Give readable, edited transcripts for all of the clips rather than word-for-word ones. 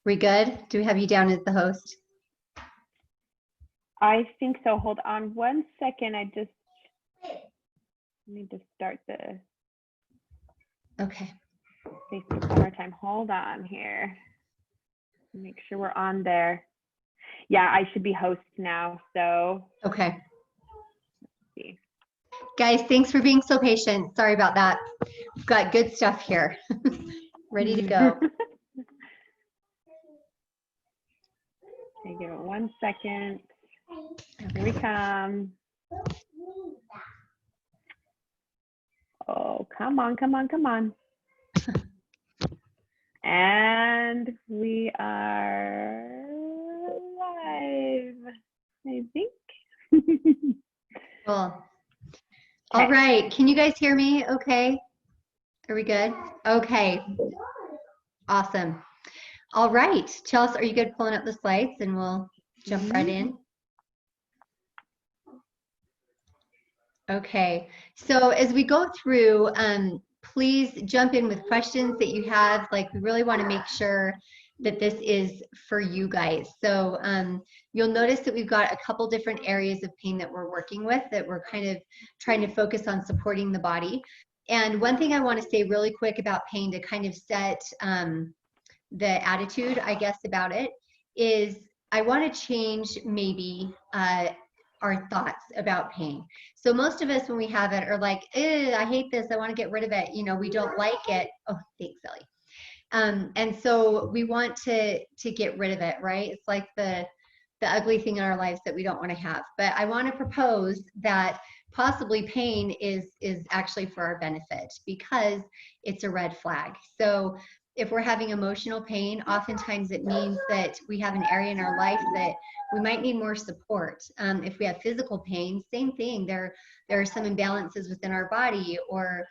We good? Do we have you down as the host? I think so. Hold on 1 second. I just need to start the Okay. Facebook one more time. Hold on here. Make sure we're on there. Yeah, I should be host now. So Okay. let's see. Guys, thanks for being so patient. Sorry about that. We've got good stuff here. Ready to go. Okay, give it 1 second. Here we come. Oh, come on, come on, come on. And we are live, I think. Cool. All right. Can you guys hear me okay? Are we good? Okay. Awesome. All right. Chelsea, are you good pulling up the slides and we'll jump right in? Okay. So as we go through, please jump in with questions that you have. Like, we really want to make sure that this is for you guys. So you'll notice that we've got a couple different areas of pain that we're working with, that we're kind of trying to focus on supporting the body. And one thing I want to say really quick about pain to kind of set the attitude, I guess, about it is I want to change maybe our thoughts about pain. So most of us, when we have it, are like, I hate this, I want to get rid of it. You know, we don't like it. Oh, thanks, Ellie. And so we want to get rid of it, right? It's like the ugly thing in our lives that we don't want to have. But I want to propose that possibly pain is actually for our benefit because it's a red flag. So if we're having emotional pain, oftentimes it means that we have an area in our life that we might need more support. If we have physical pain, same thing. There are some imbalances within our body or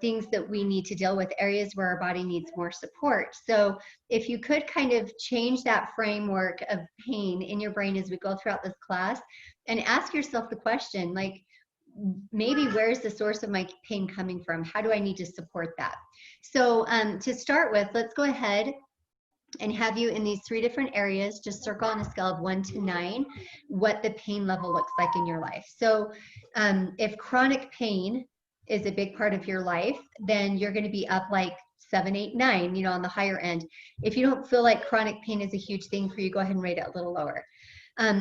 things that we need to deal with, areas where our body needs more support. So if you could kind of change that framework of pain in your brain as we go throughout this class and ask yourself the question, like, maybe where's the source of my pain coming from? How do I need to support that? So to start with, let's go ahead and have you in these 3 different areas, just circle on a scale of 1 to 9, what the pain level looks like in your life. So if chronic pain is a big part of your life, then you're going to be up like 7, 8, 9, you know, on the higher end. If you don't feel like chronic pain is a huge thing for you, go ahead and rate it a little lower.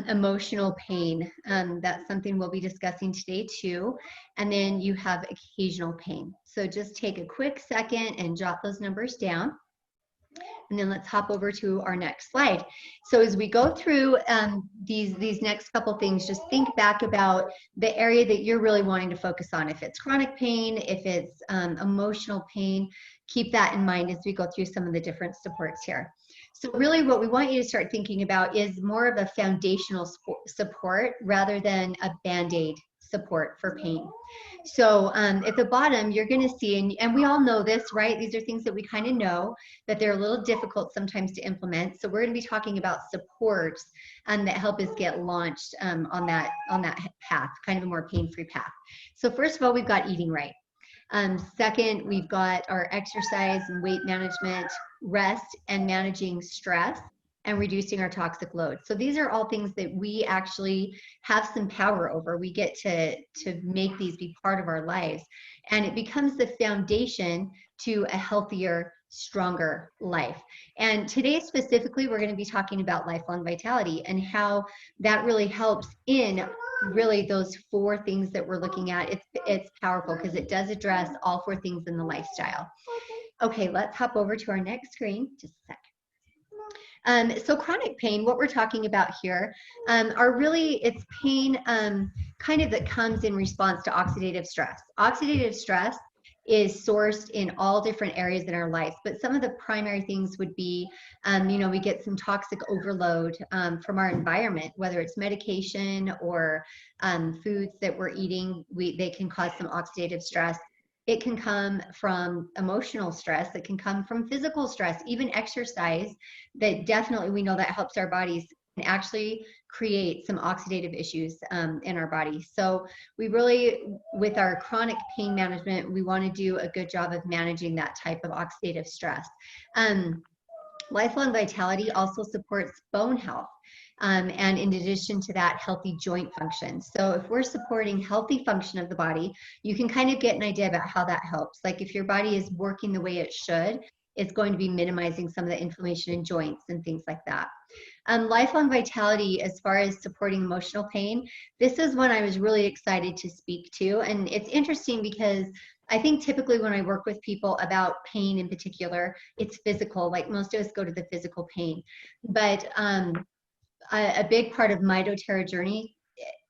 Emotional pain, that's something we'll be discussing today too. And then you have occasional pain. So just take a quick second and jot those numbers down. And then let's hop over to our next slide. So as we go through these next couple things, just think back about the area that you're really wanting to focus on. If it's chronic pain, if it's emotional pain, keep that in mind as we go through some of the different supports here. So really what we want you to start thinking about is more of a foundational support rather than a Band-Aid support for pain. So at the bottom, you're going to see, and we all know this, right? These are things that we kind of know, that they're a little difficult sometimes to implement. So we're going to be talking about supports that help us get launched on that path, kind of a more pain-free path. So first of all, we've got eating right. Second, we've got our exercise and weight management, rest and managing stress, and reducing our toxic load. So these are all things that we actually have some power over. We get to make these be part of our lives. And it becomes the foundation to a healthier, stronger life. And today specifically, we're going to be talking about lifelong vitality and how that really helps in really those 4 things that we're looking at. It's powerful because it does address all 4 things in the lifestyle. Okay, let's hop over to our next screen. Just a sec. So chronic pain, what we're talking about here are really, it's pain kind of that comes in response to oxidative stress. Oxidative stress is sourced in all different areas in our life, but some of the primary things would be, you know, we get some toxic overload from our environment, whether it's medication or foods that we're eating, they can cause some oxidative stress. It can come from emotional stress. It can come from physical stress, even exercise that definitely we know that helps our bodies and actually create some oxidative issues in our body. So we really, with our chronic pain management, we want to do a good job of managing that type of oxidative stress. Lifelong Vitality also supports bone health. And in addition to that, healthy joint function. So if we're supporting healthy function of the body, you can kind of get an idea about how that helps. Like if your body is working the way it should, it's going to be minimizing some of the inflammation in joints and things like that. Lifelong Vitality, as far as supporting emotional pain, this is one I was really excited to speak to. And it's interesting because I think typically when I work with people about pain in particular, it's physical. Like most of us go to the physical pain. But a big part of my doTERRA journey,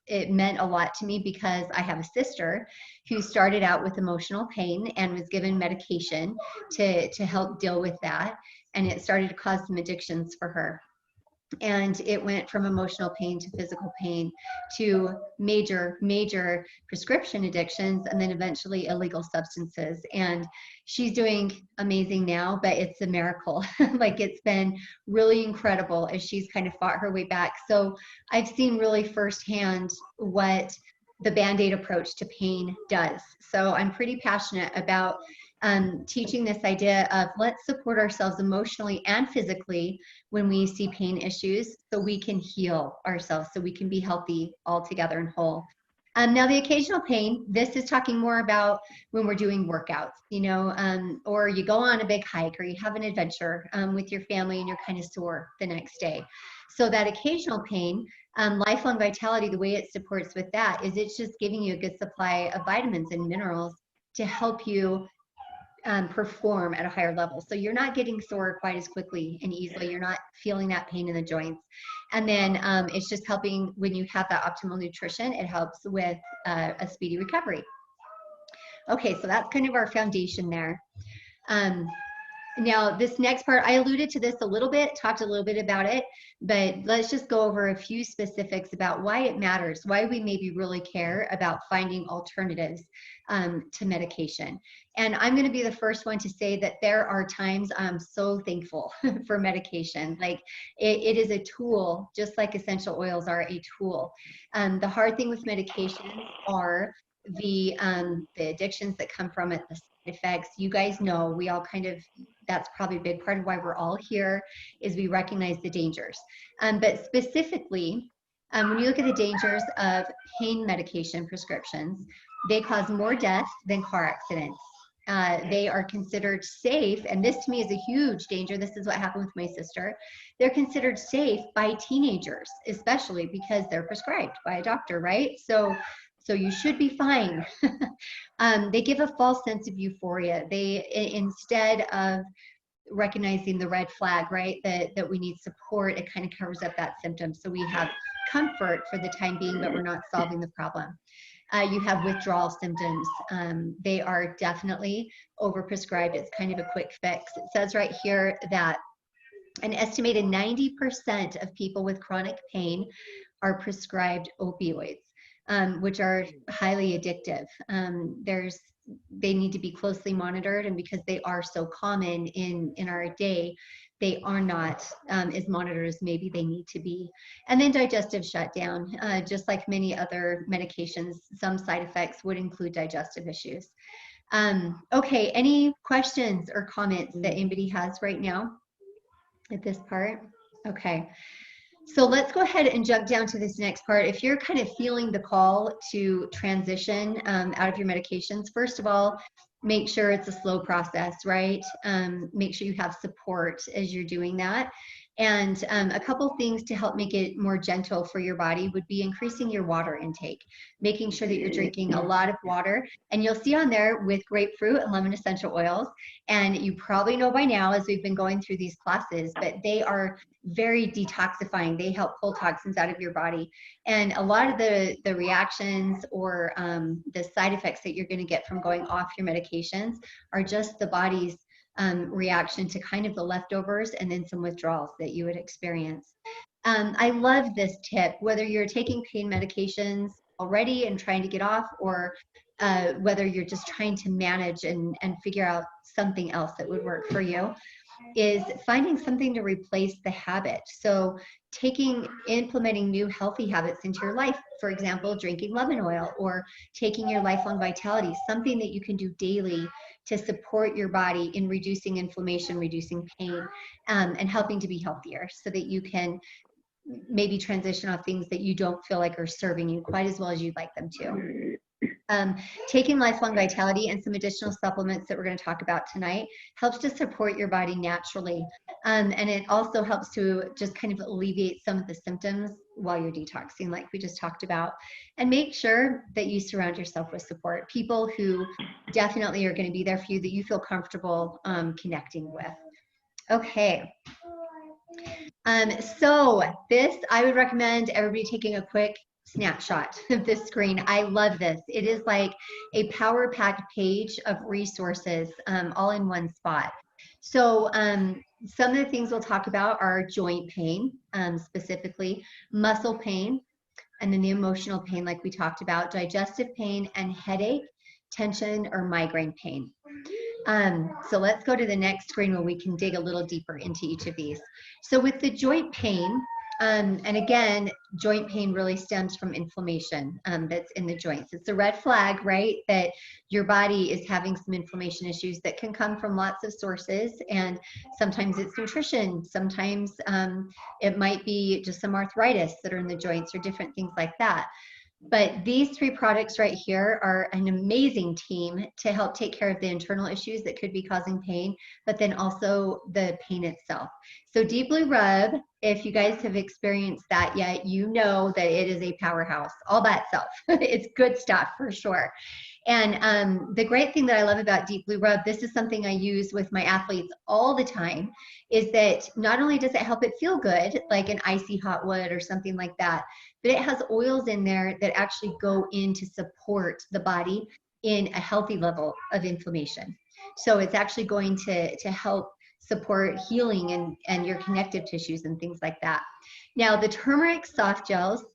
it meant a lot to me because I have a sister who started out with emotional pain and was given medication to help deal with that. And it started to cause some addictions for her. And it went from emotional pain to physical pain to major prescription addictions, and then eventually illegal substances. And she's doing amazing now, but it's a miracle. Like it's been really incredible as she's kind of fought her way back. So I've seen really firsthand what the Band-Aid approach to pain does. So I'm pretty passionate about teaching this idea of let's support ourselves emotionally and physically when we see pain issues so we can heal ourselves, so we can be healthy all together and whole. Now the occasional pain, this is talking more about when we're doing workouts, you know, or you go on a big hike or you have an adventure with your family and you're kind of sore the next day. So that occasional pain, Lifelong Vitality, the way it supports with that is it's just giving you a good supply of vitamins and minerals to help you perform at a higher level. So you're not getting sore quite as quickly and easily. You're not feeling that pain in the joints. And then it's just helping when you have that optimal nutrition, it helps with a speedy recovery. Okay, so that's kind of our foundation there. Now, this next part, I alluded to this a little bit, talked a little bit about it, but let's just go over a few specifics about why it matters, why we maybe really care about finding alternatives to medication. And I'm going to be the first one to say that there are times I'm so thankful for medication. Like it is a tool, just like essential oils are a tool. The hard thing with medication are the addictions that come from it, the side effects. You guys know, we all kind of, that's probably a big part of why we're all here, is we recognize the dangers. But specifically, when you look at the dangers of pain medication prescriptions, they cause more death than car accidents. They are considered safe, and this to me is a huge danger. This is what happened with my sister. They're considered safe by teenagers, especially because they're prescribed by a doctor, right? So you should be fine. They give a false sense of euphoria. They, instead of recognizing the red flag, right, that we need support, it kind of covers up that symptom. So we have comfort for the time being, but we're not solving the problem. You have withdrawal symptoms. They are definitely overprescribed. It's kind of a quick fix. It says right here that an estimated 90% of people with chronic pain are prescribed opioids, which are highly addictive. They need to be closely monitored, and because they are so common in our day, they are not as monitored as maybe they need to be. And then digestive shutdown, just like many other medications, some side effects would include digestive issues. Okay, any questions or comments that anybody has right now at this part? Okay. So let's go ahead and jump down to this next part. If you're kind of feeling the call to transition out of your medications, first of all, make sure it's a slow process, right? Make sure you have support as you're doing that. And a couple things to help make it more gentle for your body would be increasing your water intake, making sure that you're drinking a lot of water. And you'll see on there with grapefruit and lemon essential oils. And you probably know by now, as we've been going through these classes, that they are very detoxifying. They help pull toxins out of your body. And a lot of the reactions or the side effects that you're going to get from going off your medications are just the body's reaction to kind of the leftovers and then some withdrawals that you would experience. I love this tip, whether you're taking pain medications already and trying to get off, or whether you're just trying to manage and figure out something else that would work for you. is finding something to replace the habit. So implementing new healthy habits into your life, for example, drinking lemon oil or taking your lifelong vitality, something that you can do daily to support your body in reducing inflammation, reducing pain, and helping to be healthier so that you can maybe transition off things that you don't feel like are serving you quite as well as you'd like them to. Taking lifelong vitality and some additional supplements that we're going to talk about tonight helps to support your body naturally. And it also helps to just kind of alleviate some of the symptoms while you're detoxing, like we just talked about. And make sure that you surround yourself with support, people who definitely are going to be there for you, that you feel comfortable connecting with. Okay. So this, I would recommend everybody taking a quick snapshot of this screen. I love this. It is like a power packed page of resources all in one spot. So some of the things we'll talk about are joint pain, specifically muscle pain, and then the emotional pain like we talked about, digestive pain, and headache, tension, or migraine pain. So let's go to the next screen where we can dig a little deeper into each of these. So with the joint pain, and again, joint pain really stems from inflammation that's in the joints. It's a red flag, right? That your body is having some inflammation issues that can come from lots of sources. And sometimes it's nutrition. Sometimes it might be just some arthritis that are in the joints or different things like that. But these three products right here are an amazing team to help take care of the internal issues that could be causing pain, but then also the pain itself. So Deep Blue Rub, if you guys have experienced that yet, you know that it is a powerhouse all by itself. It's good stuff for sure. And the great thing that I love about Deep Blue Rub, this is something I use with my athletes all the time, is that not only does it help it feel good, like an icy hot wood or something like that, but it has oils in there that actually go in to support the body in a healthy level of inflammation. So it's actually going to help support healing and your connective tissues and things like that. Now, the turmeric soft gels,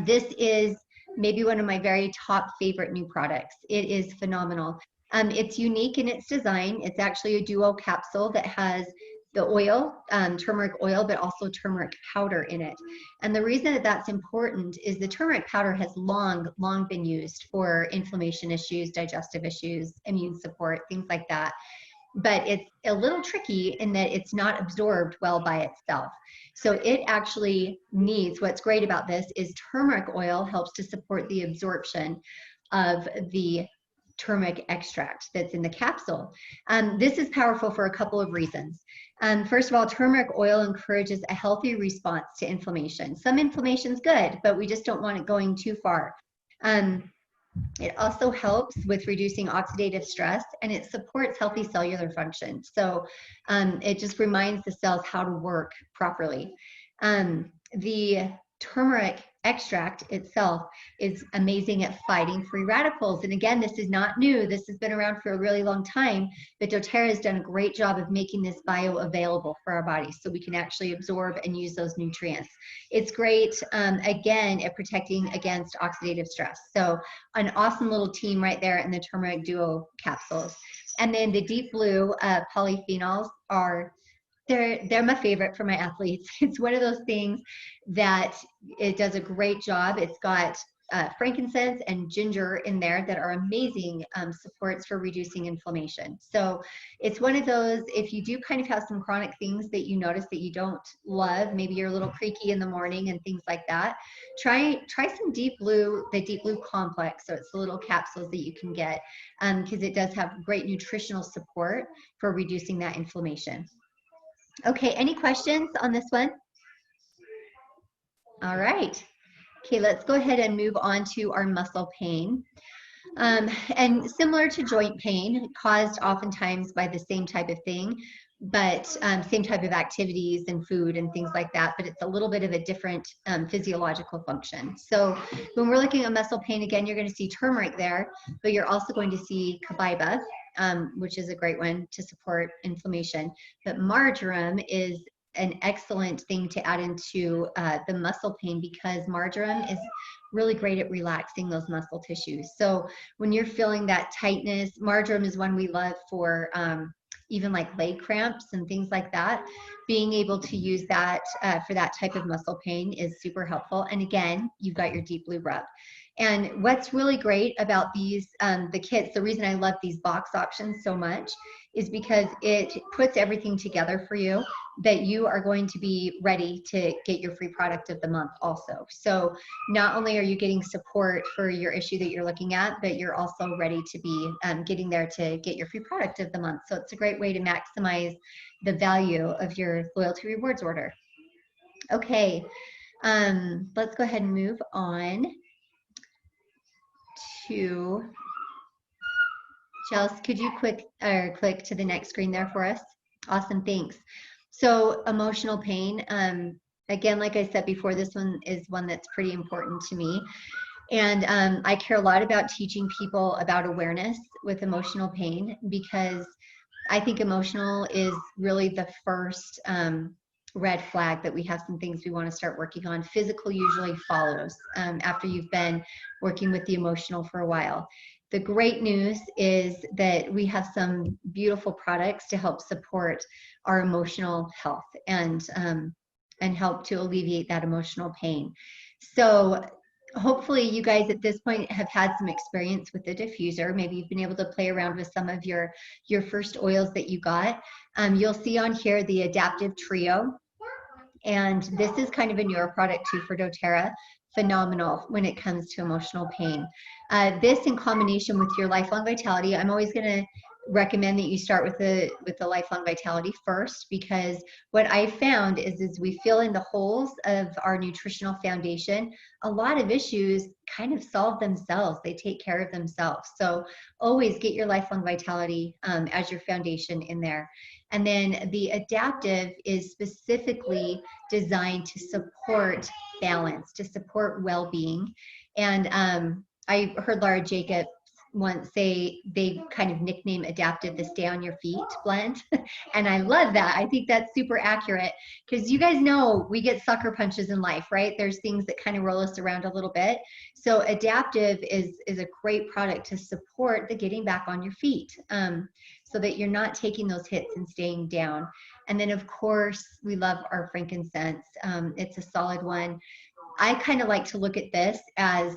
this is maybe one of my very top favorite new products. It is phenomenal. It's unique in its design. It's actually a duo capsule that has the oil, turmeric oil, but also turmeric powder in it. And the reason that that's important is the turmeric powder has long been used for inflammation issues, digestive issues, immune support, things like that. But it's a little tricky in that it's not absorbed well by itself. So it actually needs, what's great about this is turmeric oil helps to support the absorption of the turmeric extract that's in the capsule. This is powerful for a couple of reasons. First of all, turmeric oil encourages a healthy response to inflammation. Some inflammation is good, but we just don't want it going too far. It also helps with reducing oxidative stress, and it supports healthy cellular function. So it just reminds the cells how to work properly. The turmeric extract itself is amazing at fighting free radicals. And again, this is not new. This has been around for a really long time, but doTERRA has done a great job of making this bioavailable for our bodies so we can actually absorb and use those nutrients. It's great, again, at protecting against oxidative stress. So an awesome little team right there in the turmeric duo capsules. And then the Deep Blue polyphenols are they're my favorite for my athletes. It's one of those things that it does a great job. It's got frankincense and ginger in there that are amazing supports for reducing inflammation. So it's one of those, if you do kind of have some chronic things that you notice that you don't love, maybe you're a little creaky in the morning and things like that, try some Deep Blue, the Deep Blue Complex. So it's the little capsules that you can get because it does have great nutritional support for reducing that inflammation. Okay, any questions on this one? All right. Okay, let's go ahead and move on to our muscle pain. And similar to joint pain, caused oftentimes by the same type of thing, but same type of activities and food and things like that, but it's a little bit of a different physiological function. So when we're looking at muscle pain, again, you're going to see turmeric there, but you're also going to see copaiba, which is a great one to support inflammation. But marjoram is an excellent thing to add into the muscle pain because marjoram is really great at relaxing those muscle tissues. So when you're feeling that tightness, marjoram is one we love for even like leg cramps and things like that, being able to use that for that type of muscle pain is super helpful. And again, you've got your Deep Blue rub. And what's really great about these, the kits, the reason I love these box options so much is because it puts everything together for you that you are going to be ready to get your free product of the month also. So not only are you getting support for your issue that you're looking at, but you're also ready to be getting there to get your free product of the month. So it's a great way to maximize the value of your loyalty rewards order. Okay, let's go ahead and move on to Chelsea. Could you click to the next screen there for us? Awesome, thanks. So emotional pain, again, like I said before, this one is one that's pretty important to me. And I care a lot about teaching people about awareness with emotional pain, because I think emotional is really the first red flag that we have some things we want to start working on. Physical usually follows after you've been working with the emotional for a while. The great news is that we have some beautiful products to help support our emotional health and help to alleviate that emotional pain. So hopefully you guys at this point have had some experience with the diffuser. Maybe you've been able to play around with some of your first oils that you got. You'll see on here the Adaptive Trio. And this is kind of a newer product too for doTERRA. Phenomenal when it comes to emotional pain. This in combination with your Lifelong Vitality, I'm always going to recommend that you start with the Lifelong Vitality first, because what I found is we fill in the holes of our nutritional foundation. A lot of issues kind of solve themselves. They take care of themselves. So always get your Lifelong Vitality as your foundation in there. And then the Adaptive is specifically designed to support balance, to support well-being. And I heard Laura Jacobs once say they kind of nickname Adaptive the Stay on Your Feet blend. And I love that. I think that's super accurate, because you guys know we get sucker punches in life, right? There's things that kind of roll us around a little bit. So Adaptive is a great product to support the getting back on your feet, so that you're not taking those hits and staying down. And then of course, we love our frankincense. It's a solid one. I kind of like to look at this as,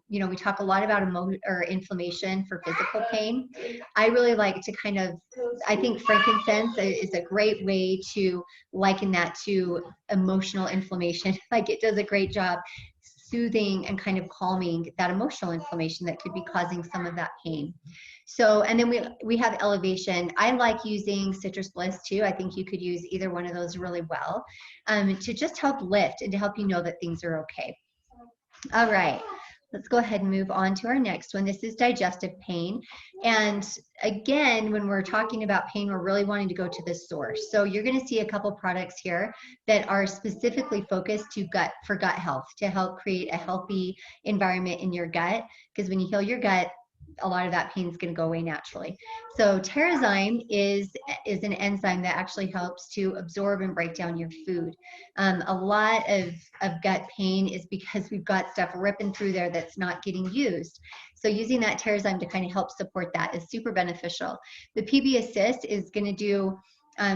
you know, we talk a lot about inflammation for physical pain. I really like to I think frankincense is a great way to liken that to emotional inflammation. Like it does a great job soothing and kind of calming that emotional inflammation that could be causing some of that pain. So, and then we have Elevation. I like using Citrus Bliss too. I think you could use either one of those really well to just help lift and to help you know that things are okay. All right, let's go ahead and move on to our next one. This is digestive pain. And again, when we're talking about pain, we're really wanting to go to the source. So you're going to see a couple products here that are specifically focused for gut health, to help create a healthy environment in your gut. Because when you heal your gut, a lot of that pain is going to go away naturally. So Terrazyme is an enzyme that actually helps to absorb and break down your food. A lot of gut pain is because we've got stuff ripping through there that's not getting used. So using that Terrazyme to kind of help support that is super beneficial. The PB Assist is going to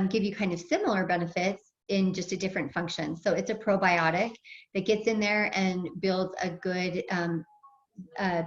give you kind of similar benefits in just a different function. So it's a probiotic that gets in there and builds a good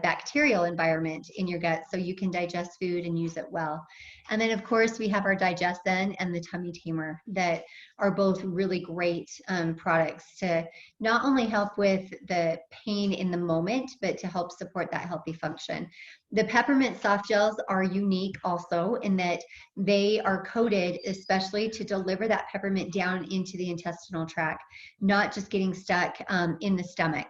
bacterial environment in your gut so you can digest food and use it well. And then of course we have our DigestZen and the Tummy Tamer that are both really great products to not only help with the pain in the moment, but to help support that healthy function. The peppermint soft gels are unique also in that they are coated especially to deliver that peppermint down into the intestinal tract, not just getting stuck in the stomach.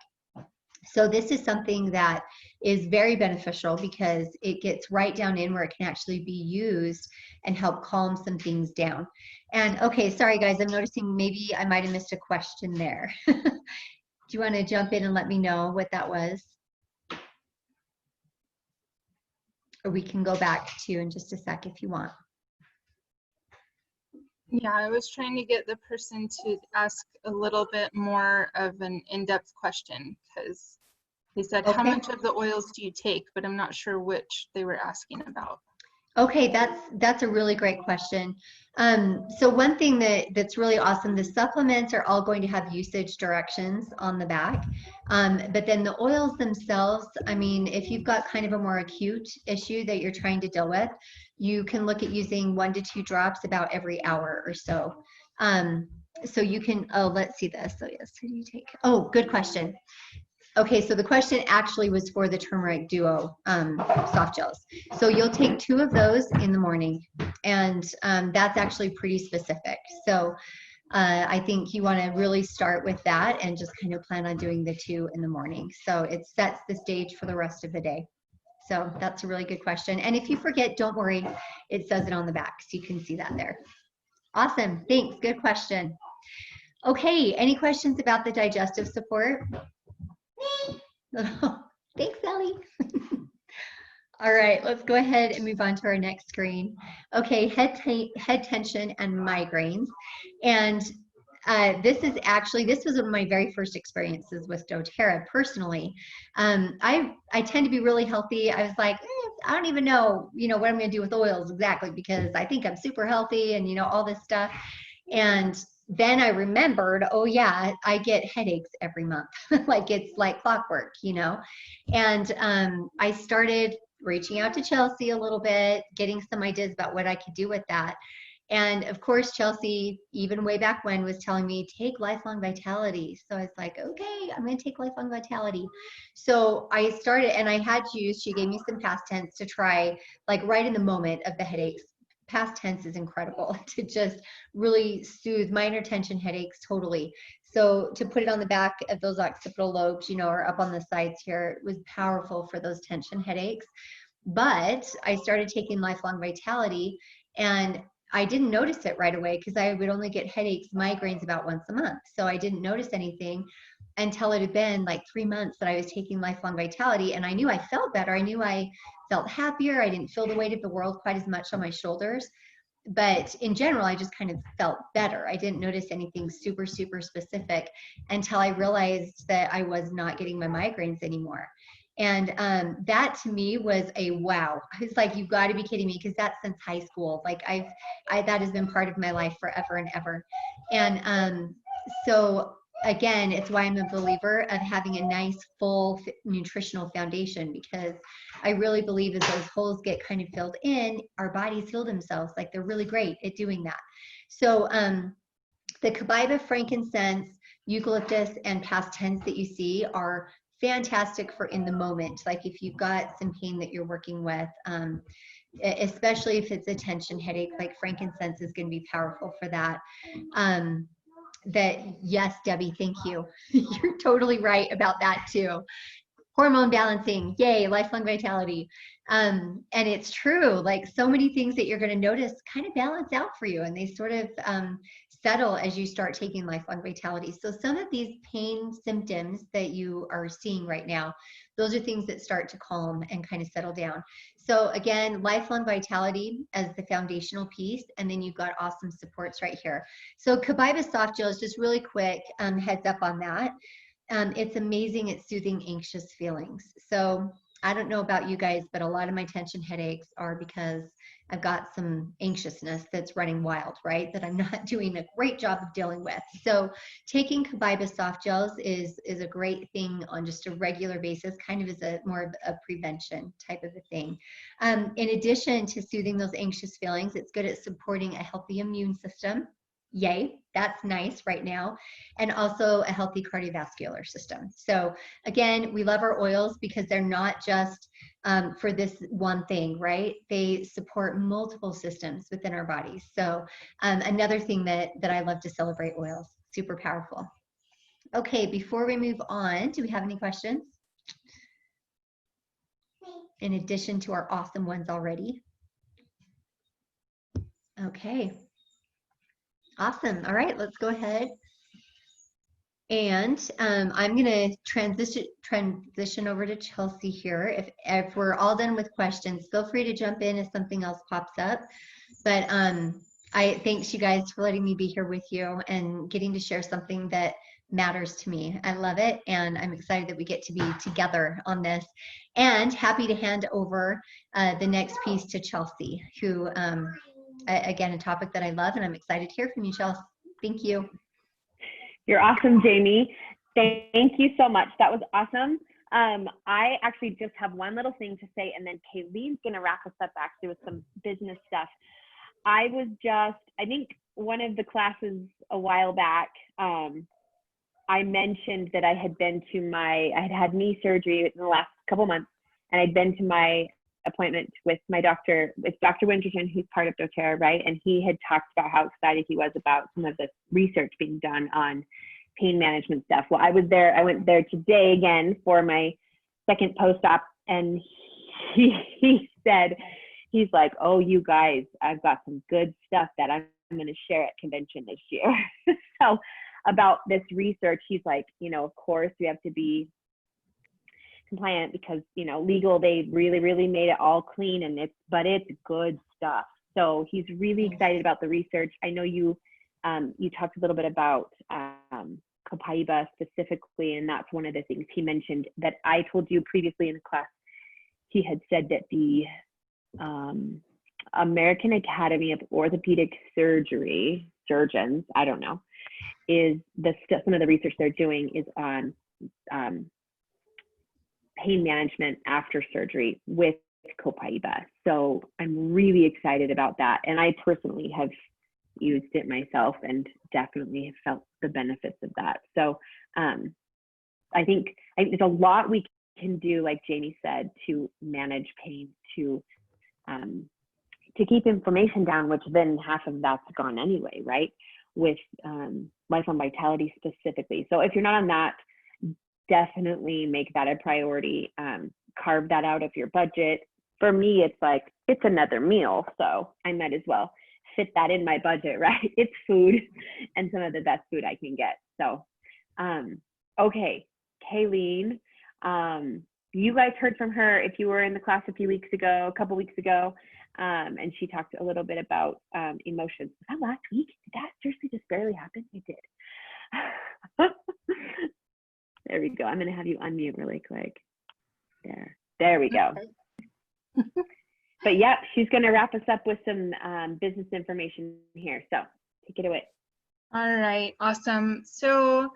So this is something that is very beneficial because it gets right down in where it can actually be used and help calm some things down. And okay, sorry guys, I'm noticing maybe I might have missed a question there. Do you want to jump in and let me know what that was? Or we can go back to you in just a sec if you want. Yeah, I was trying to get the person to ask a little bit more of an in-depth question, because they said, okay, how much of the oils do you take? But I'm not sure which they were asking about. Okay, that's a really great question. So one thing that's really awesome, the supplements are all going to have usage directions on the back. But then the oils themselves, I mean, if you've got kind of a more acute issue that you're trying to deal with, you can look at using 1 to 2 drops about every hour or so. So you can, oh, let's see this. So yes, who do you take? Oh, good question. Okay, so the question actually was for the turmeric duo soft gels. So you'll take 2 of those in the morning, and that's actually pretty specific. So I think you want to really start with that and just kind of plan on doing the 2 in the morning. So it sets the stage for the rest of the day. So that's a really good question. And if you forget, don't worry, it says it on the back, so you can see that there. Awesome, thanks, good question. Okay, any questions about the digestive support? Thanks, Ellie. All right, let's go ahead and move on to our next screen. Okay, head tension and migraines. And this was one of my very first experiences with doTERRA personally. I tend to be really healthy. I was like, I don't even know, what I'm going to do with oils exactly, because I think I'm super healthy and, all this stuff. And then I remembered, oh yeah, I get headaches every month. Like it's like clockwork, And I started reaching out to Chelsea a little bit, getting some ideas about what I could do with that. And of course, Chelsea, even way back when, was telling me, take Lifelong Vitality. So I was like, okay, I'm going to take Lifelong Vitality. So I started, and I had used, she gave me some past tense to try, like right in the moment of the headaches. Past tense is incredible to just really soothe minor tension headaches totally. So to put it on the back of those occipital lobes, or up on the sides here, it was powerful for those tension headaches. But I started taking Lifelong Vitality, and I didn't notice it right away because I would only get headaches, migraines about once a month. So I didn't notice anything until it had been like 3 months that I was taking Lifelong Vitality, and I knew I felt better. I knew I felt happier. I didn't feel the weight of the world quite as much on my shoulders. But in general, I just kind of felt better. I didn't notice anything super, super specific until I realized that I was not getting my migraines anymore. And that to me was a wow. I was like, you've got to be kidding me, because that's since high school. Like that has been part of my life forever and ever. And so again, it's why I'm a believer of having a nice, full nutritional foundation, because I really believe as those holes get kind of filled in, our bodies heal themselves. Like they're really great at doing that. So the Cobaiba, frankincense, eucalyptus, and past tense that you see are fantastic for in the moment. Like if you've got some pain that you're working with, especially if it's a tension headache, like frankincense is going to be powerful for that. Yes, Debbie, thank you. You're totally right about that too. Hormone balancing, yay, Lifelong Vitality. And it's true, like so many things that you're going to notice kind of balance out for you, and they sort of settle as you start taking Lifelong Vitality. So some of these pain symptoms that you are seeing right now, those are things that start to calm and kind of settle down. So again, Lifelong Vitality as the foundational piece, and then you've got awesome supports right here. So Cobaiba Soft Gel is just really quick heads up on that. It's amazing at soothing anxious feelings. So I don't know about you guys, but a lot of my tension headaches are because I've got some anxiousness that's running wild, right? That I'm not doing a great job of dealing with. So taking Cobaiba soft gels is a great thing on just a regular basis, kind of as a more of a prevention type of a thing. In addition to soothing those anxious feelings, it's good at supporting a healthy immune system. Yay, that's nice right now. And also a healthy cardiovascular system. So again, we love our oils because they're not just for this one thing, right? They support multiple systems within our bodies. So another thing that I love to celebrate oils, super powerful. Okay, before we move on, do we have any questions? In addition to our awesome ones already. Okay. Awesome. All right, let's go ahead. And I'm going to transition over to Chelsea here. If we're all done with questions, feel free to jump in if something else pops up. But thanks you guys for letting me be here with you and getting to share something that matters to me. I love it, and I'm excited that we get to be together on this, and happy to hand over the next piece to Chelsea, who, again, a topic that I love, and I'm excited to hear from you, Chelsea. Thank you. You're awesome, Jamie. Thank you so much. That was awesome. I actually just have one little thing to say, and then Kayleen's going to wrap us up actually with some business stuff. I think one of the classes a while back, I mentioned that I had had knee surgery in the last couple months, and I'd been to my appointment with my doctor, with Dr. Winterton, who's part of doTERRA, right? And he had talked about how excited he was about some of the research being done on pain management stuff. Well, I went there today again for my second post-op, and he said, he's like, oh, you guys, I've got some good stuff that I'm going to share at convention this year. So about this research, he's like, of course we have to be compliant because, legal, they really, really made it all clean, but it's good stuff. So he's really excited about the research. I know you talked a little bit about Copaiba specifically, and that's one of the things he mentioned that I told you previously in the class. He had said that the American Academy of Orthopedic Surgeons, I don't know, is some of the research they're doing is on pain management after surgery with Copaiba. So I'm really excited about that. And I personally have used it myself and definitely have felt the benefits of that. So I think there's a lot we can do, like Jamie said, to manage pain, to keep inflammation down, which then half of that's gone anyway, right? With Lifelong Vitality specifically. So if you're not on that, definitely make that a priority. Carve that out of your budget. For me, it's like, it's another meal, so I might as well fit that in my budget, right? It's food, and some of the best food I can get. So, okay, Kayleen, you guys heard from her if you were in the class a couple weeks ago, and she talked a little bit about emotions. Was that last week? Did that seriously just barely happen? It did. There we go. I'm going to have you unmute really quick. There we go. But yeah, she's going to wrap us up with some business information here. So take it away. All right, awesome. So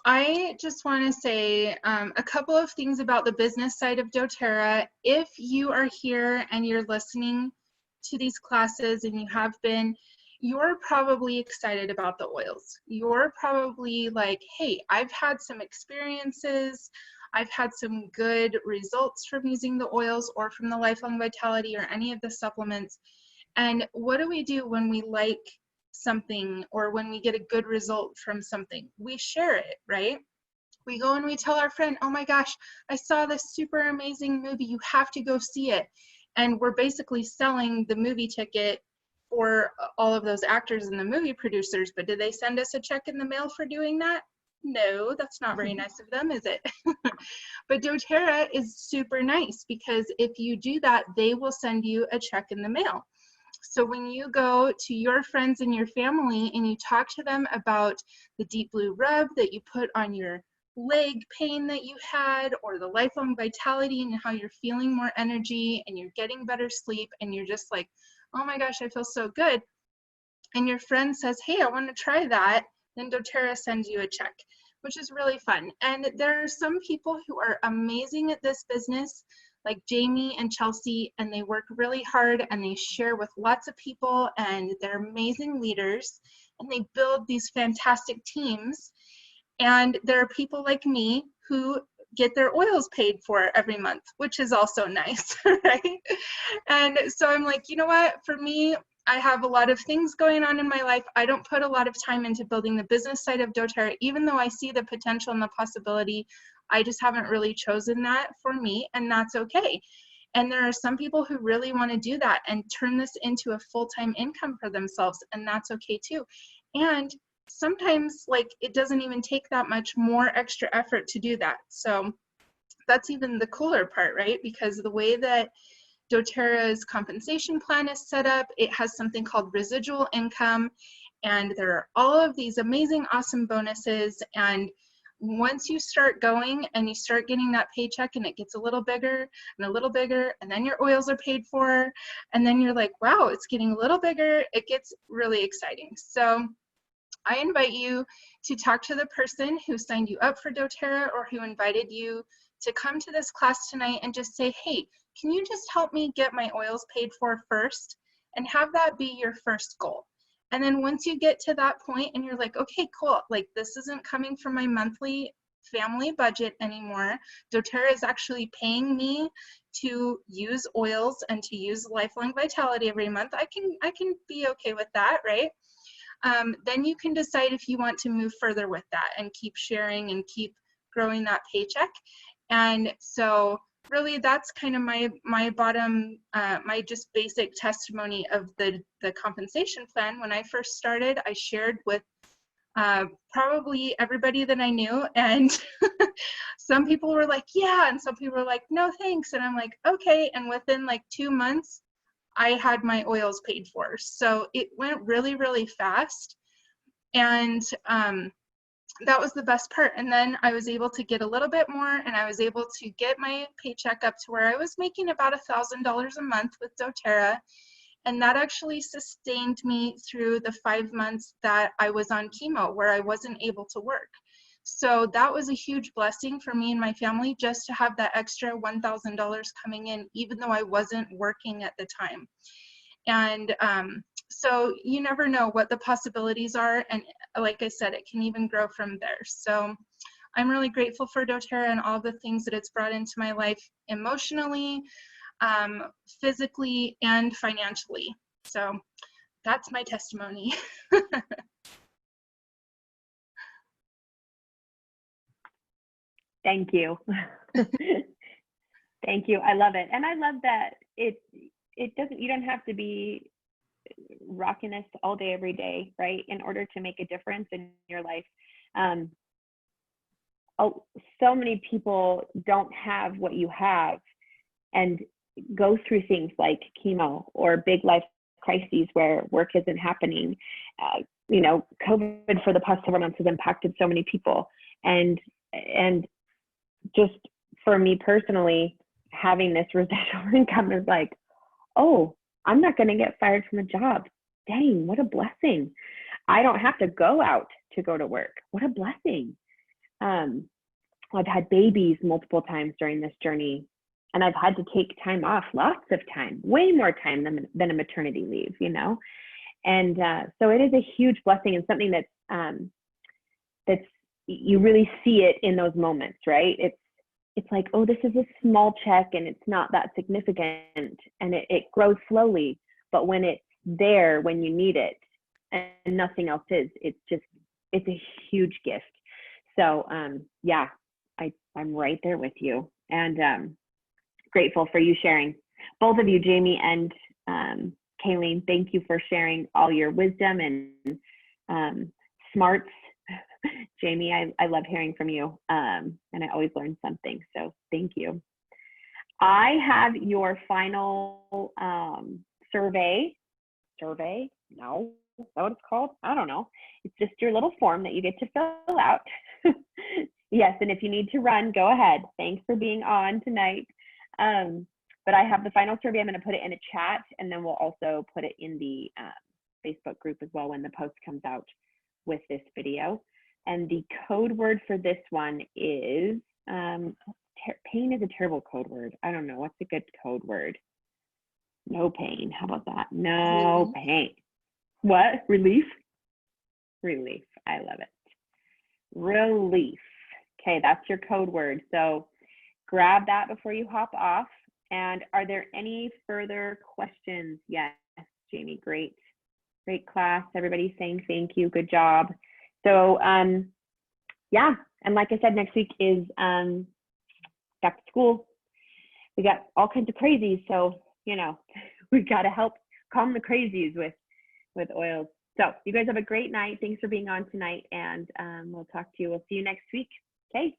I just want to say a couple of things about the business side of doTERRA. If you are here and you're listening to these classes and you have been, you're probably excited about the oils. You're probably like, hey, I've had some experiences. I've had some good results from using the oils or from the Lifelong Vitality or any of the supplements. And what do we do when we like something or when we get a good result from something? We share it, right? We go and we tell our friend, oh my gosh, I saw this super amazing movie. You have to go see it. And we're basically selling the movie ticket for all of those actors and the movie producers. But did they send us a check in the mail for doing that? No, that's not very nice of them, is it? But doTERRA is super nice because if you do that, they will send you a check in the mail. So when you go to your friends and your family and you talk to them about the Deep Blue rub that you put on your leg pain that you had, or the Lifelong Vitality and how you're feeling more energy and you're getting better sleep and you're just like, oh my gosh, I feel so good. And your friend says, hey, I want to try that. Then doTERRA sends you a check, which is really fun. And there are some people who are amazing at this business, like Jamie and Chelsea, and they work really hard and they share with lots of people and they're amazing leaders and they build these fantastic teams. And there are people like me who get their oils paid for every month, which is also nice, right? And so I'm like, you know what, for me, I have a lot of things going on in my life. I don't put a lot of time into building the business side of doTERRA, even though I see the potential and the possibility. I just haven't really chosen that for me, and that's okay. And there are some people who really want to do that and turn this into a full-time income for themselves, and that's okay too. And sometimes, like, it doesn't even take that much more extra effort to do that. So that's even the cooler part, right? Because the way that doTERRA's compensation plan is set up. It has something called residual income, and there are all of these amazing, awesome bonuses. And once you start going and you start getting that paycheck and it gets a little bigger and a little bigger, and then your oils are paid for, and then you're like, wow, it's getting a little bigger, it gets really exciting. So I invite you to talk to the person who signed you up for doTERRA or who invited you to come to this class tonight and just say, hey, can you just help me get my oils paid for first? And have that be your first goal. And then once you get to that point and you're like, okay, cool, like this isn't coming from my monthly family budget anymore. doTERRA is actually paying me to use oils and to use Lifelong Vitality every month. I can be okay with that, right? Then you can decide if you want to move further with that and keep sharing and keep growing that paycheck. And so really that's kind of my bottom, my just basic testimony of the compensation plan. When I first started, I shared with probably everybody that I knew, and some people were like, yeah, and some people were like, no thanks, and I'm like, okay. And within like 2 months, I had my oils paid for. So it went really, really fast. And that was the best part. And then I was able to get a little bit more, and I was able to get my paycheck up to where I was making about $1,000 a month with doTERRA. And that actually sustained me through the 5 months that I was on chemo, where I wasn't able to work. So that was a huge blessing for me and my family, just to have that extra $1,000 coming in, even though I wasn't working at the time. And so you never know what the possibilities are. And like I said, it can even grow from there. So I'm really grateful for doTERRA and all the things that it's brought into my life emotionally, physically, and financially. So that's my testimony. Thank you. Thank you. I love it. And I love that it doesn't, you don't have to be rocking this all day, every day, right? In order to make a difference in your life. So many people don't have what you have and go through things like chemo or big life crises where work isn't happening. You know, COVID for the past several months has impacted so many people. And just for me personally, having this residual income is like, oh, I'm not going to get fired from a job. Dang, what a blessing. I don't have to go out to go to work. What a blessing. I've had babies multiple times during this journey, and I've had to take time off, lots of time, way more time than a maternity leave, you know? And so it is a huge blessing, and something that's you really see it in those moments, right? It's like, oh, this is a small check and it's not that significant, and it grows slowly, but when it's there, when you need it and nothing else is, it's a huge gift. So yeah, I'm right there with you, and grateful for you sharing. Both of you, Jamie and Kayleen, thank you for sharing all your wisdom and smarts. Jamie, I love hearing from you, and I always learn something, so thank you. I have your final survey? No, is that what it's called? I don't know. It's just your little form that you get to fill out. Yes, and if you need to run, go ahead. Thanks for being on tonight. But I have the final survey. I'm going to put it in a chat, and then we'll also put it in the Facebook group as well when the post comes out with this video. And the code word for this one is, pain is a terrible code word. I don't know. What's a good code word? No pain. How about that? No pain. What? Relief? Relief. I love it. Relief. Okay, that's your code word. So grab that before you hop off. And are there any further questions? Yes, Jamie, great class. Everybody saying thank you, good job. So yeah, and like I said, next week is back to school. We got all kinds of crazies, so you know, we got to help calm the crazies with oils. So you guys have a great night. Thanks for being on tonight, and we'll talk to you. We'll see you next week. Okay.